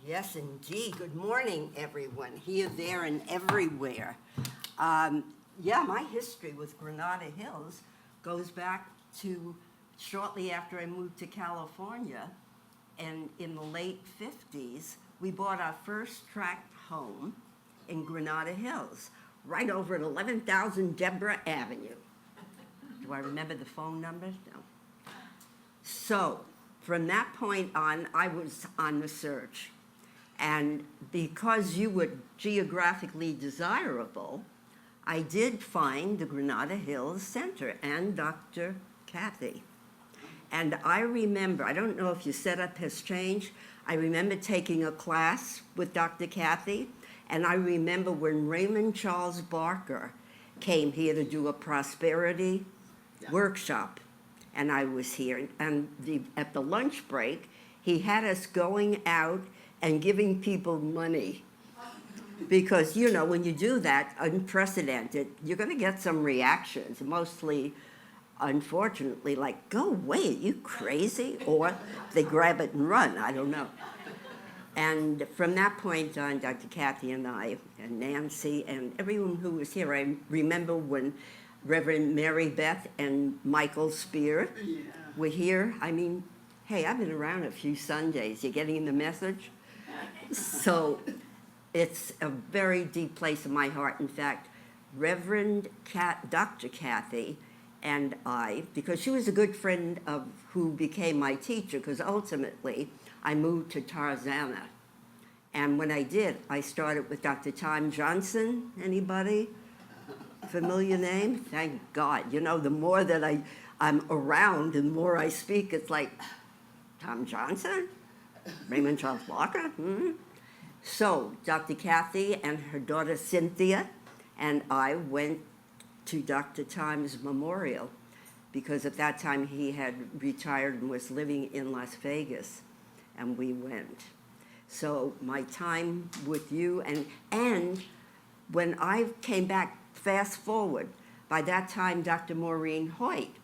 Yes, indeed. Good morning, everyone, here, there, and everywhere. My history with Granada Hills goes back to shortly after I moved to California, and in the late 50s, we bought our first tract home in Granada Hills, right over at 11,000 Deborah Avenue. Do I remember the phone number? No. So, from that point on, I was on the search. And because you were geographically desirable, I did find the Granada Hills Center and Dr. Kathy. And I remember, I don't know if your setup has changed, I remember taking a class with Dr. Kathy, and I remember when Raymond Charles Barker came here to do a prosperity workshop, and I was here. And at the lunch break, he had us going out and giving people money. Because, you know, when you do that, unprecedented, you're going to get some reactions, mostly, unfortunately, like, go away, are you crazy? Or they grab it and run, I don't know. And from that point on, Dr. Kathy and I, and Nancy, and everyone who was here, I remember when Reverend Mary Beth and Michael Spear were here. I mean, hey, I've been around a few Sundays. You getting the message? So it's a very deep place in my heart. In fact, Dr. Kathy and I, because she was a good friend of who became my teacher, because ultimately I moved to Tarzana. And when I did, I started with Dr. Tom Johnson. Anybody? Familiar name? Thank God. You know, the more that I'm around and the more I speak, it's like, Tom Johnson? Raymond Charles Barker? Mm-hmm. So Dr. Kathy and her daughter Cynthia and I went to Dr. Tom's memorial, because at that time he had retired and was living in Las Vegas, and we went. So my time with you, and when I came back, fast forward, by that time Dr. Maureen Hoyt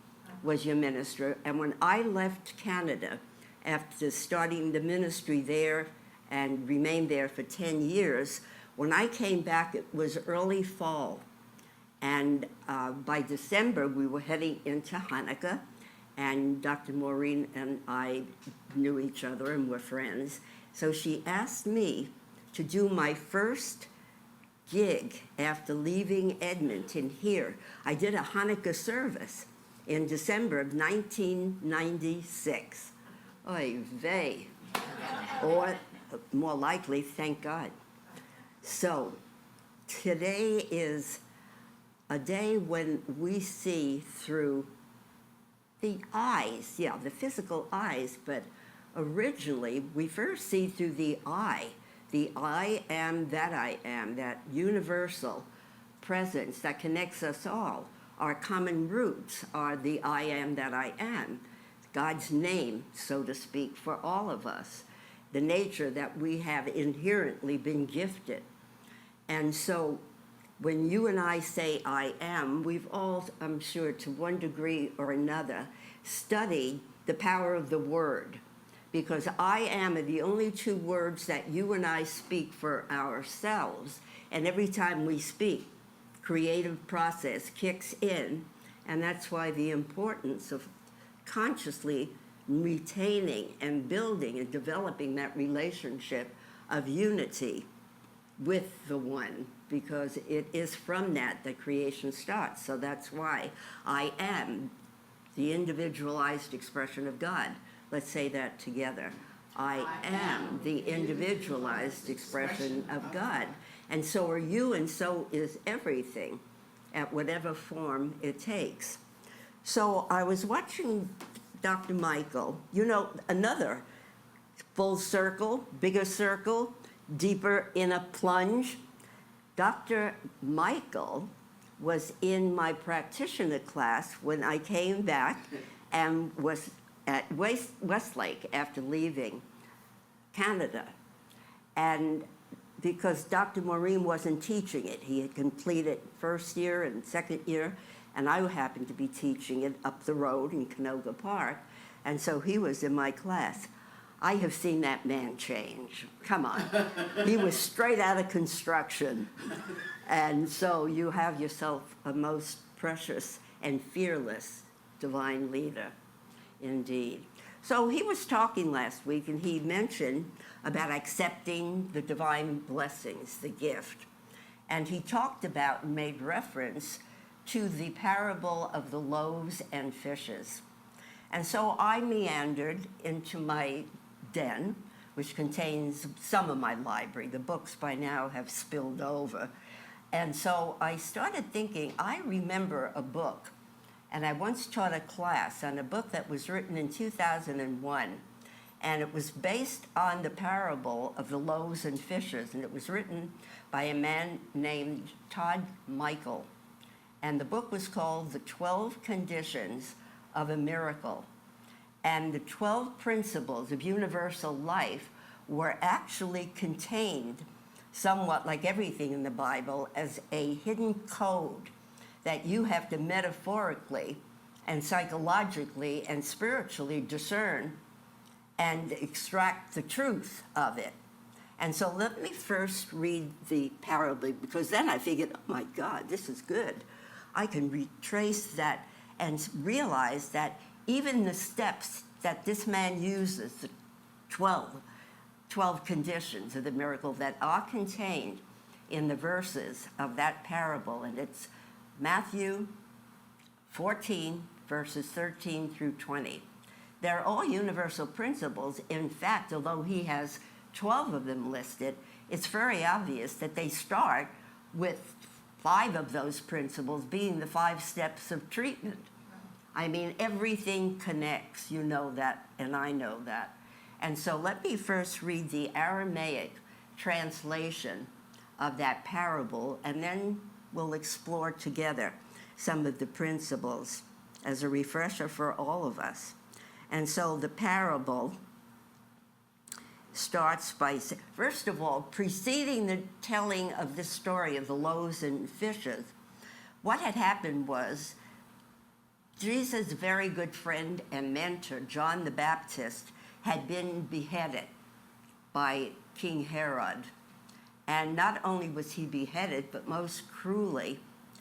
was your minister, and when I left Canada after starting the ministry there and remained there for 10 years, when I came back it was early fall, and by December we were heading into Hanukkah, and Dr. Maureen and I knew each other and were friends, so she asked me to do my first gig after leaving Edmonton here. I did a Hanukkah service in December of 1996. Oy vey. Or more likely, thank God. So today is a day when we see through the eyes, the physical eyes, but originally we first see through the I am, that universal presence that connects us all. Our common roots are the I am that I am, God's name, so to speak, for all of us, the nature that we have inherently been gifted. And so when you and I say I am, we've all, I'm sure, to one degree or another, studied the power of the word. Because I am are the only two words that you and I speak for ourselves. And every time we speak, creative process kicks in. And that's why the importance of consciously retaining and building and developing that relationship of unity with the one, because it is from that creation starts. So that's why I am the individualized expression of God. Let's say that together. I am the individualized expression of God. And so are you, and so is everything, at whatever form it takes. So I was watching Dr. Michael, you know, another full circle, bigger circle, deeper in a plunge. Dr. Michael was in my practitioner class when I came back and was at Westlake after leaving Canada. And because Dr. Maureen wasn't teaching it, he had completed first year and second year, and I happened to be teaching it up the road in Canoga Park, and so he was in my class. I have seen that man change. Come on. He was straight out of construction. And so you have yourself a most precious and fearless divine leader, indeed. So he was talking last week, and he mentioned about accepting the divine blessings, the gift. And he talked about and made reference to the parable of the loaves and fishes. And so I meandered into my den, which contains some of my library. The books by now have spilled over. And so I started thinking, I remember a book, and I once taught a class on a book that was written in 2001, and it was based on the parable of the loaves and fishes, and it was written by a man named Todd Michael. And the book was called The 12 Conditions of a Miracle. And the 12 principles of universal life were actually contained, somewhat like everything in the Bible, as a hidden code that you have to metaphorically and psychologically and spiritually discern and extract the truth of it. And so let me first read the parable, because then I figured, oh my God, this is good. I can retrace that and realize that even the steps that this man uses, the 12 conditions of the miracle that are contained in the verses of that parable, and it's Matthew 14, verses 13 through 20. They're all universal principles. In fact, although he has 12 of them listed, it's very obvious that they start with 5 of those principles being the 5 steps of treatment. I mean, everything connects. You know that, and I know that. And so let me first read the Aramaic translation of that parable, and then we'll explore together some of the principles as a refresher for all of us. And so the parable starts by, first of all, preceding the telling of this story of the loaves and fishes, what had happened was Jesus' very good friend and mentor, John the Baptist, had been beheaded by King Herod. And not only was he beheaded, but most cruelly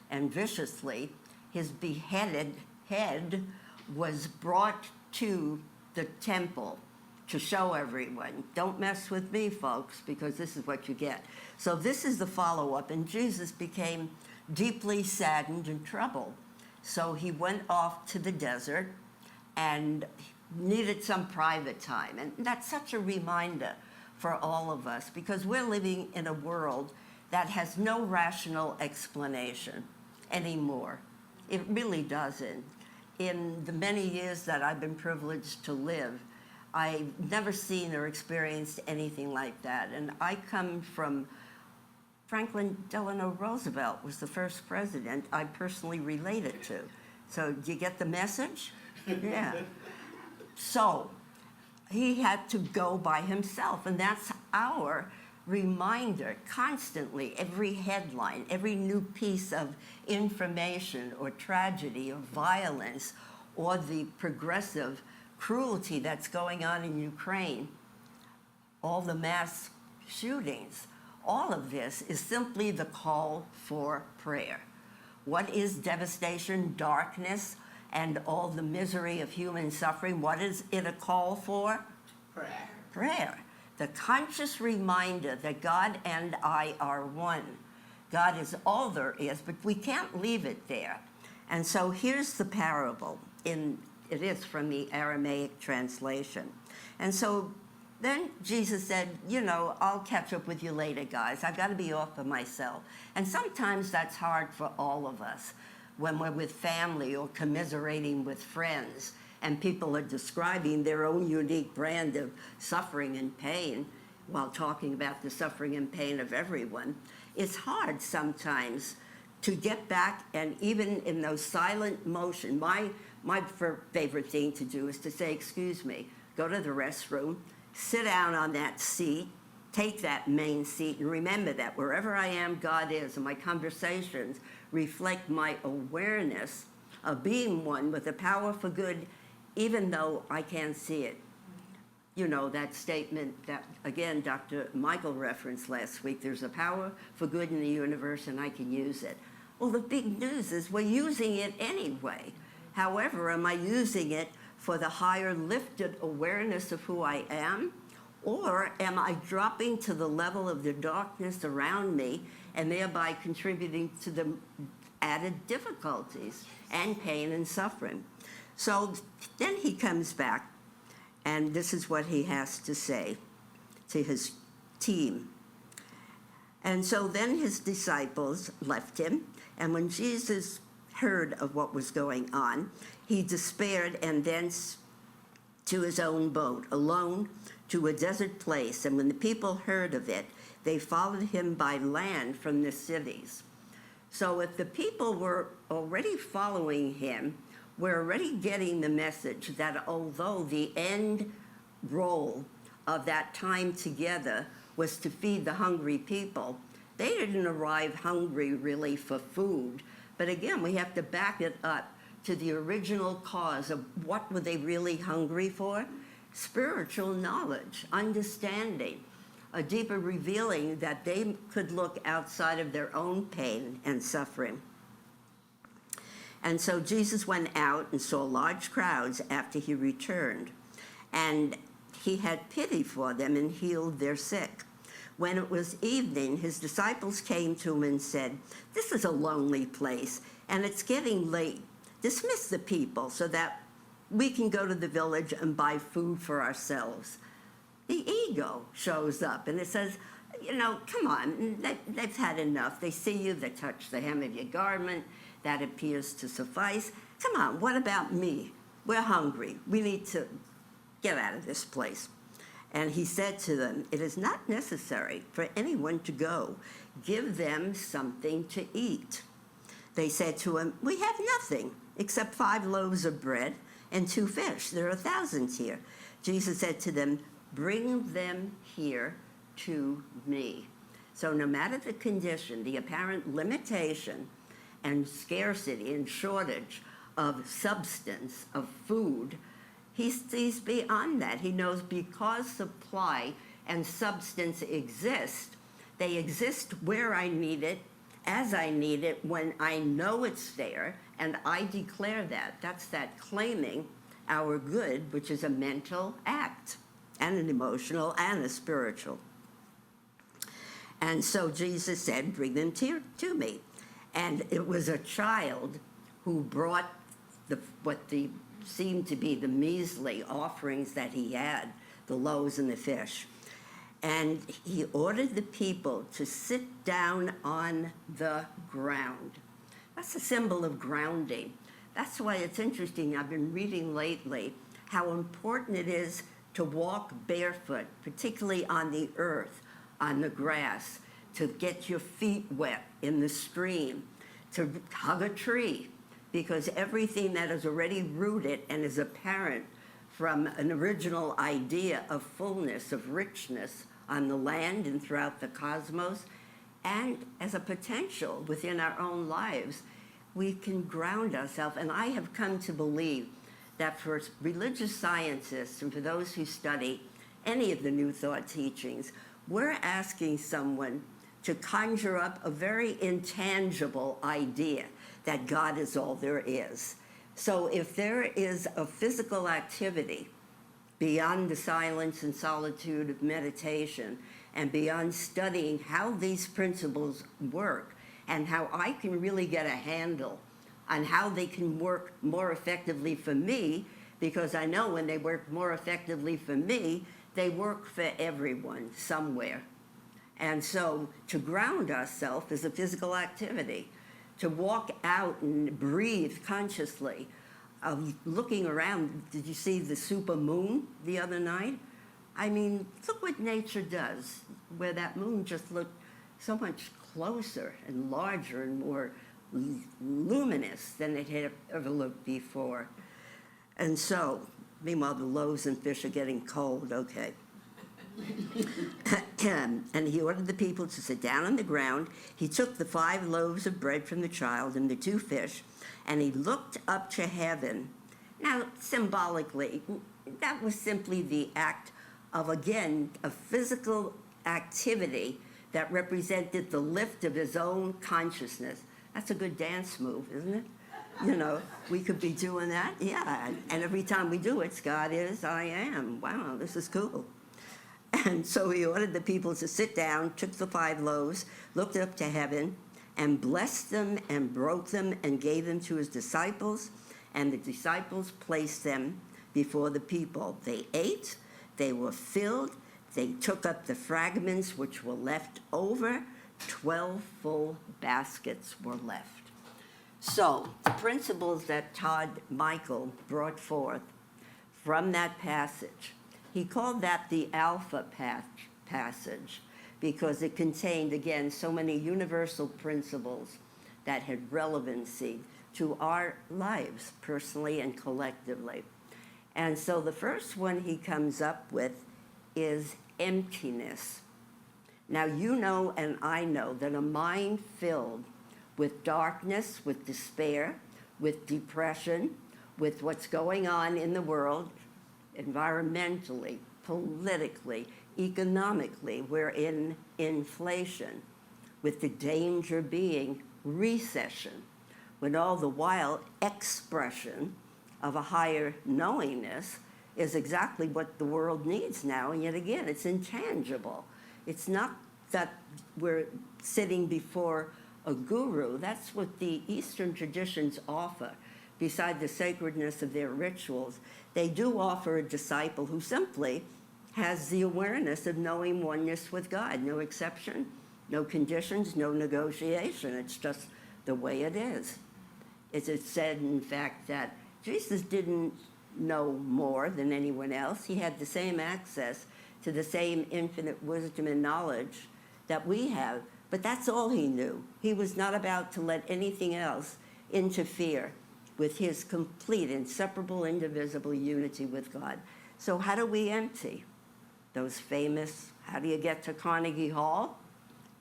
and viciously, his beheaded head was brought to the temple to show everyone, don't mess with me, folks, because this is what you get. So this is the follow-up, and Jesus became deeply saddened and troubled. So he went off to the desert and needed some private time. And that's such a reminder for all of us, because we're living in a world that has no rational explanation anymore. It really doesn't. In the many years that I've been privileged to live, I've never seen or experienced anything like that. And I come from Franklin Delano Roosevelt was the first president I personally related to. So do you get the message? Yeah. So he had to go by himself, and that's our reminder constantly, every headline, every new piece of information or tragedy or violence or the progressive cruelty that's going on in Ukraine, all the mass shootings, all of this is simply the call for prayer. What is devastation, darkness, and all the misery of human suffering? What is it a call for? Prayer. Prayer. The conscious reminder that God and I are one. God is all there is, but we can't leave it there. And so here's the parable. It is from the Aramaic translation. And so then Jesus said, I'll catch up with you later, guys. I've got to be off by myself. And sometimes that's hard for all of us when we're with family or commiserating with friends and people are describing their own unique brand of suffering and pain while talking about the suffering and pain of everyone. It's hard sometimes to get back, and even in those silent motion, my favorite thing to do is to say, excuse me, go to the restroom, sit down on that seat, take that main seat, and remember that wherever I am, God is, and my conversations reflect my awareness of being one with the power for good, even though I can't see it. you know, that statement that, again, Dr. Michael referenced last week, there's a power for good in the universe and I can use it. Well, the big news is we're using it anyway. However, am I using it for the higher lifted awareness of who I am? Or am I dropping to the level of the darkness around me and thereby contributing to the added difficulties and pain and suffering? So then he comes back, and this is what he has to say to his team. And so then his disciples left him, and when Jesus heard of what was going on, he despaired and thence to his own boat, alone to a desert place. And when the people heard of it, they followed him by land from the cities. So if the people were already following him, we're already getting the message that although the end role of that time together was to feed the hungry people, they didn't arrive hungry really for food. But again, we have to back it up to the original cause of what were they really hungry for? Spiritual knowledge, understanding, a deeper revealing that they could look outside of their own pain and suffering. And so Jesus went out and saw large crowds after he returned, and he had pity for them and healed their sick. When it was evening, his disciples came to him and said, "This is a lonely place, and it's getting late. Dismiss the people so that we can go to the village and buy food for ourselves." The ego shows up, and it says, you know, come on, they've had enough. They see you, they touch the hem of your garment. That appears to suffice. Come on, what about me? We're hungry. We need to get out of this place. And he said to them, "It is not necessary for anyone to go. Give them something to eat." They said to him, "We have nothing except 5 loaves of bread and 2 fish. There are thousands here." Jesus said to them, "Bring them here to me." So no matter the condition, the apparent limitation and scarcity and shortage of substance, of food, he sees beyond that. He knows because supply and substance exist, they exist where I need it, as I need it, when I know it's there, and I declare that. That's that claiming our good, which is a mental act, and an emotional and a spiritual. And so Jesus said, "Bring them to me." And it was a child who brought what seemed to be the measly offerings that he had, the loaves and the fish. And he ordered the people to sit down on the ground. That's a symbol of grounding. That's why it's interesting. I've been reading lately how important it is to walk barefoot, particularly on the earth, on the grass, to get your feet wet in the stream, to hug a tree, because everything that is already rooted and is apparent from an original idea of fullness, of richness on the land and throughout the cosmos, and as a potential within our own lives, we can ground ourselves. And I have come to believe that for religious scientists and for those who study any of the New Thought teachings, we're asking someone to conjure up a very intangible idea that God is all there is. So if there is a physical activity beyond the silence and solitude of meditation, and beyond studying how these principles work and how I can really get a handle on how they can work more effectively for me, because I know when they work more effectively for me, they work for everyone somewhere. And so to ground ourselves is a physical activity. To walk out and breathe consciously, looking around. Did you see the super moon the other night? I mean, look what nature does, where that moon just looked so much closer and larger and more luminous than it had ever looked before. And so, meanwhile, the loaves and fish are getting cold, okay. And he ordered the people to sit down on the ground. He took the 5 loaves of bread from the child and the 2 fish, and he looked up to heaven. Now, symbolically, that was simply the act of, again, a physical activity that represented the lift of his own consciousness. That's a good dance move, isn't it? You know, we could be doing that, yeah. And every time we do it, God is, I am. Wow, this is cool. And so he ordered the people to sit down, took the 5 loaves, looked up to heaven, and blessed them and broke them and gave them to his disciples. And the disciples placed them before the people. They ate, they were filled, they took up the fragments which were left over. 12 full baskets were left. So, the principles that Todd Michael brought forth from that passage, he called that the Alpha passage because it contained, again, so many universal principles that had relevancy to our lives, personally and collectively. And so the first one he comes up with is emptiness. Now, you know and I know that a mind filled with darkness, with despair, with depression, with what's going on in the world, environmentally, politically, economically, we're in inflation, with the danger being recession, when all the while expression of a higher knowingness is exactly what the world needs now, and yet again, it's intangible. It's not that we're sitting before a guru. That's what the Eastern traditions offer. Beside the sacredness of their rituals, they do offer a disciple who simply has the awareness of knowing oneness with God. No exception, no conditions, no negotiation. It's just the way it is. It's said, in fact, that Jesus didn't know more than anyone else. He had the same access to the same infinite wisdom and knowledge that we have, but that's all he knew. He was not about to let anything else interfere with his complete, inseparable, indivisible unity with God. So how do we empty? Those famous, how do you get to Carnegie Hall?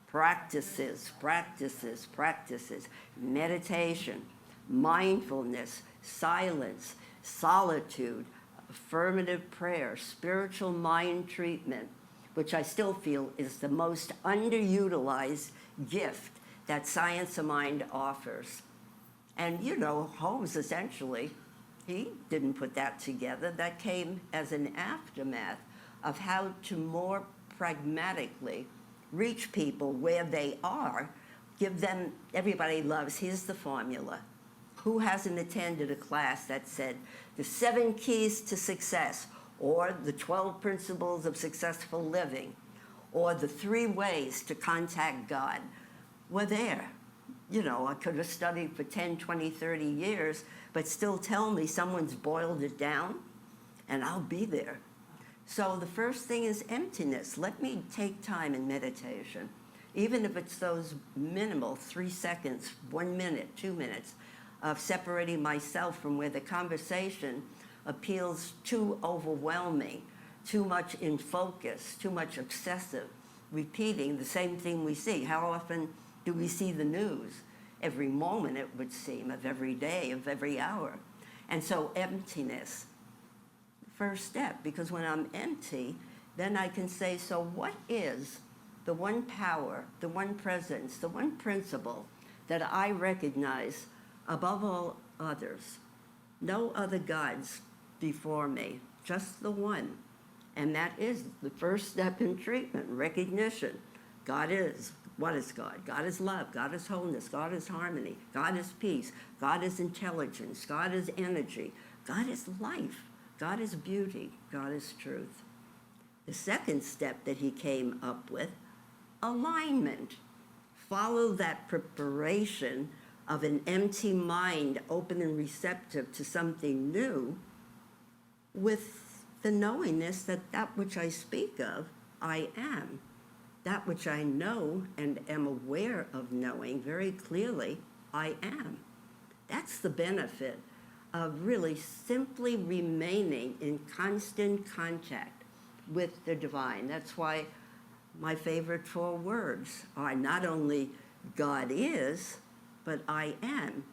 Practices, practices, practices. Meditation, mindfulness, silence, solitude, affirmative prayer, spiritual mind treatment, which I still feel is the most underutilized gift that Science of Mind offers. And you know, Holmes essentially, he didn't put that together. That came as an aftermath of how to more pragmatically reach people where they are, give them, everybody loves, here's the formula. Who hasn't attended a class that said the 7 keys to success, or the 12 principles of successful living, or the 3 ways to contact God? We're there. You know, I could have studied for 10, 20, 30 years, but still tell me someone's boiled it down, and I'll be there. So the first thing is emptiness. Let me take time in meditation, even if it's those minimal 3 seconds, 1 minute, 2 minutes, of separating myself from where the conversation appeals too overwhelming, too much in focus, too much obsessive, repeating the same thing we see. How often do we see the news? Every moment, it would seem, of every day, of every hour. And so emptiness, first step, because when I'm empty, then I can say, so what is the one power, the one presence, the one principle that I recognize above all others? No other gods before me, just the one. And that is the first step in treatment, recognition. God is. What is God? God is love. God is wholeness. God is harmony. God is peace. God is intelligence. God is energy. God is life. God is beauty. God is truth. The second step that he came up with, alignment. Follow that preparation of an empty mind, open and receptive to something new, with the knowingness that that which I speak of, I am. That which I know and am aware of knowing very clearly, I am. That's the benefit of really simply remaining in constant contact with the divine. That's why my favorite 4 words are not only God is, but I am.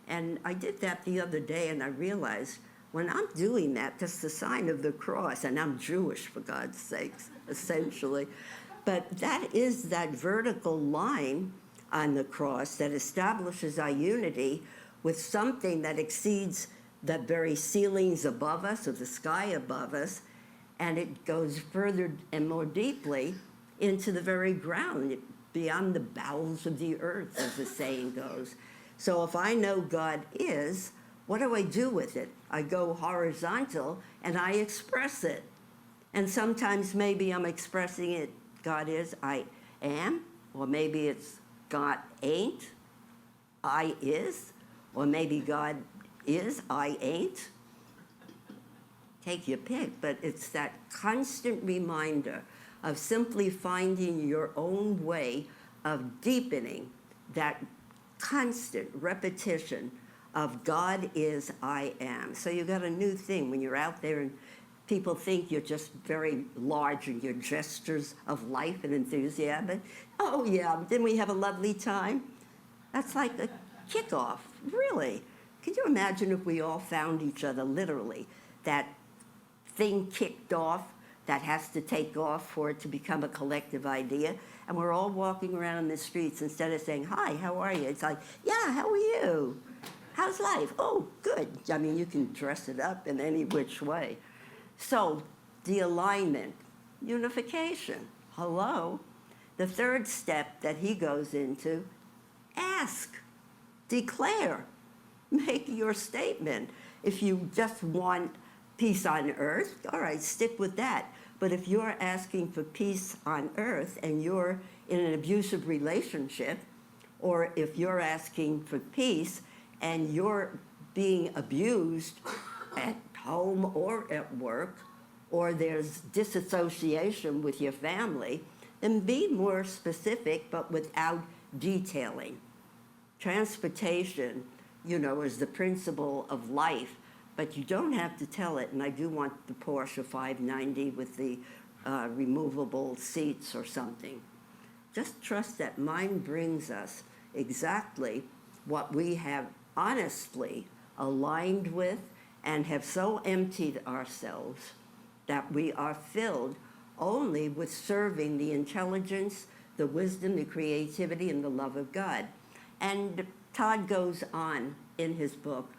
And I did that the other day, and I realized When I'm doing that, that's the sign of the cross, and I'm Jewish, for God's sakes, essentially. But that is that vertical line on the cross that establishes our unity with something that exceeds the very ceilings above us or the sky above us, and it goes further and more deeply into the very ground, beyond the bowels of the earth, as the saying goes. So if I know God is, what do I do with it? I go horizontal and I express it. And sometimes maybe I'm expressing it, God is, I am, or maybe it's God ain't, I is, or maybe God is, I ain't. Take your pick, but it's that constant reminder of simply finding your own way of deepening that constant repetition of God is, I am. So you got a new thing when you're out there and people think you're just very large in your gestures of life and enthusiasm. Oh yeah, didn't we have a lovely time? That's like a kickoff, really. Could you imagine if we all found each other literally, that thing kicked off that has to take off for it to become a collective idea, and we're all walking around in the streets instead of saying, hi, how are you? It's like, yeah, how are you? How's life? Oh, good. I mean, you can dress it up in any which way. So the alignment, unification, hello. The third step that he goes into, ask, declare, make your statement. If you just want peace on earth, all right, stick with that. But if you're asking for peace on earth and you're in an abusive relationship, or if you're asking for peace and you're being abused at home or at work, or there's disassociation with your family, then be more specific but without detailing. Transportation, is the principle of life, but you don't have to tell it. And I do want the Porsche 590 with the removable seats or something. Just trust that mind brings us exactly what we have honestly aligned with and have so emptied ourselves that we are filled only with serving the intelligence, the wisdom, the creativity, and the love of God. And Todd goes on in his book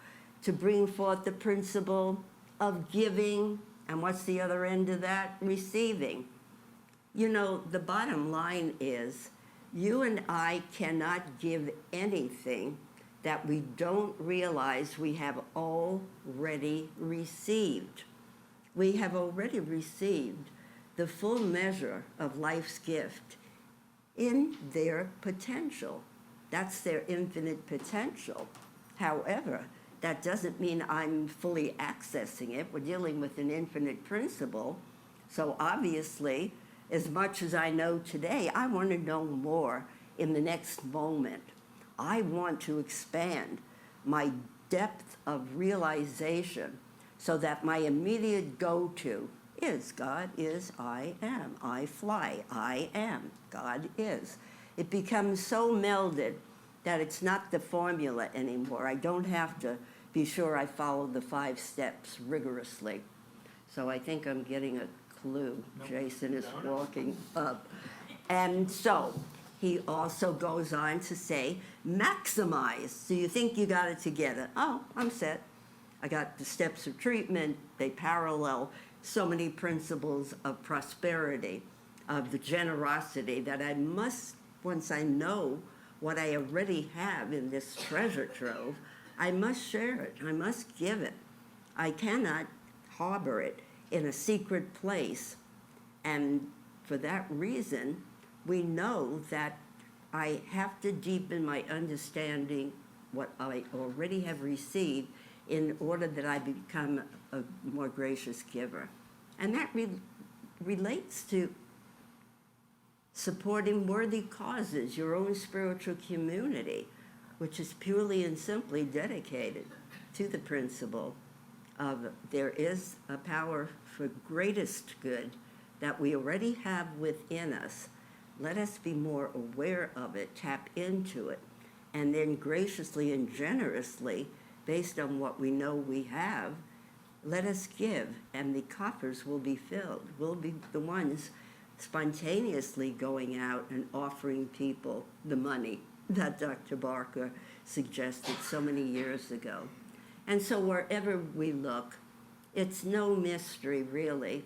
to bring forth the principle of giving, and what's the other end of that? Receiving. The bottom line is, you and I cannot give anything that we don't realize we have already received. We have already received the full measure of life's gift in their potential. That's their infinite potential. However, that doesn't mean I'm fully accessing it. We're dealing with an infinite principle. So obviously, as much as I know today, I want to know more in the next moment. I want to expand my depth of realization so that my immediate go-to is God is, I am. I fly, I am. God is. It becomes so melded that it's not the formula anymore. I don't have to be sure I follow the 5 steps rigorously. So I think I'm getting a clue. Nope. Jason is walking up. And so he also goes on to say, maximize. So you think you got it together. Oh, I'm set. I got the steps of treatment. They parallel so many principles of prosperity, of the generosity that I must, once I know what I already have in this treasure trove, I must share it. I must give it. I cannot harbor it in a secret place. And for that reason, we know that I have to deepen my understanding what I already have received in order that I become a more gracious giver. And that relates to supporting worthy causes, your own spiritual community, which is purely and simply dedicated to the principle of there is a power for greatest good that we already have within us. Let us be more aware of it, tap into it, and then graciously and generously, based on what we know we have, Let us give, and the coffers will be filled. We'll be the ones spontaneously going out and offering people the money that Dr. Barker suggested so many years ago. And so wherever we look, it's no mystery, really.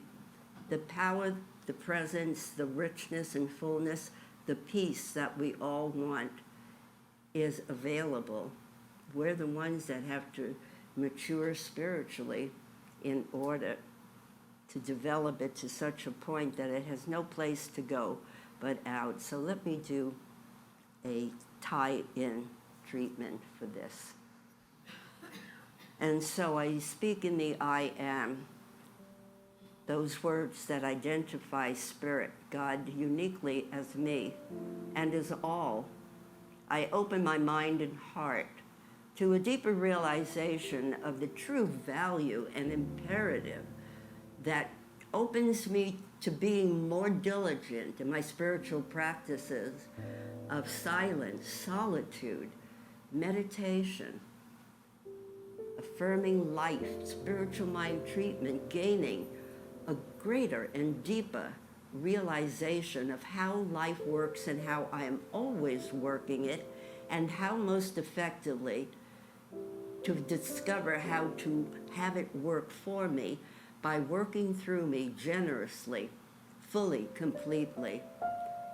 The power, the presence, the richness and fullness, the peace that we all want is available. We're the ones that have to mature spiritually in order to develop it to such a point that it has no place to go but out. So let me do a tie-in treatment for this. And so I speak in the I am, those words that identify Spirit, God uniquely as me and as all. I open my mind and heart to a deeper realization of the true value and imperative that opens me to being more diligent in my spiritual practices of silence, solitude, meditation, affirming life, spiritual mind treatment, gaining a greater and deeper realization of how life works and how I am always working it, and how most effectively to discover how to have it work for me by working through me generously, fully, completely.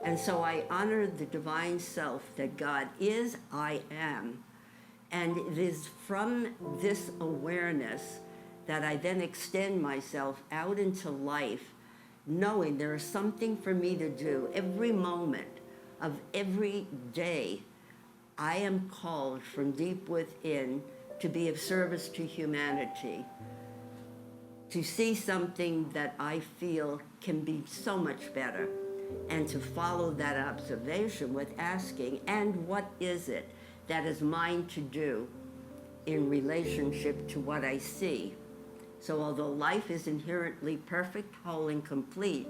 And so I honor the divine self that God is, I am. And it is from this awareness that I then extend myself out into life, knowing there is something for me to do every moment of every day. I am called from deep within to be of service to humanity, to see something that I feel can be so much better, and to follow that observation with asking, and what is it that is mine to do in relationship to what I see? So although life is inherently perfect, whole, and complete,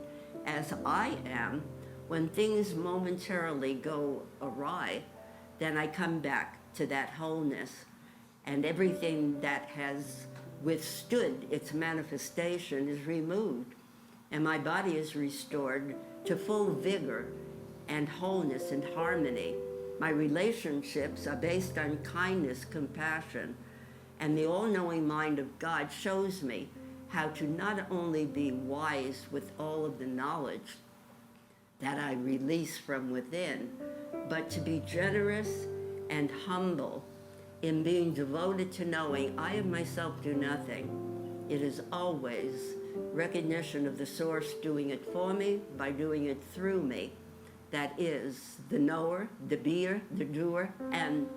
as I am, when things momentarily go awry, then I come back to that wholeness, and everything that has withstood its manifestation is removed, and my body is restored to full vigor and wholeness and harmony. My relationships are based on kindness, compassion, and the all-knowing mind of God shows me how to not only be wise with all of the knowledge that I release from within, but to be generous and humble in being devoted to knowing I of myself do nothing. It is always recognition of the source doing it for me by doing it through me. That is the knower, the beer, the doer, and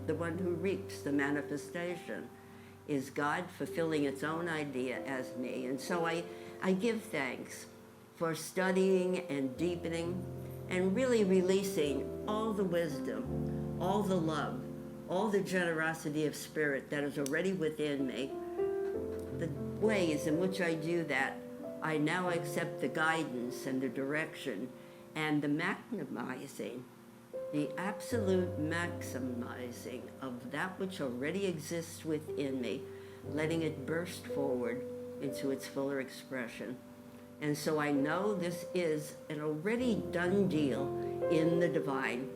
the one who reaps the manifestation is God fulfilling its own idea as me. And so I give thanks for studying and deepening and really releasing all the wisdom, all the love, all the generosity of spirit that is already within me. The ways in which I do that, I now accept the guidance and the direction and the maximizing, the absolute maximizing of that which already exists within me, letting it burst forward into its fuller expression. And so I know this is an already done deal in the divine.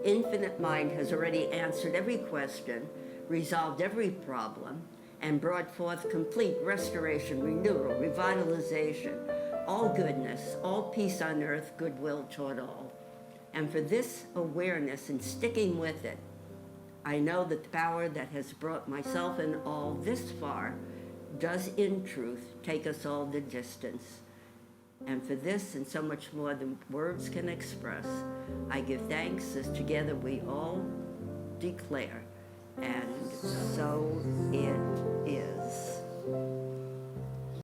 Infinite mind has already answered every question, resolved every problem, and brought forth complete restoration, renewal, revitalization, all goodness, all peace on earth, goodwill toward all. And for this awareness and sticking with it, I know that the power that has brought myself and all this far does in truth take us all the distance. And for this and so much more than words can express, I give thanks as together we all declare, and so it is.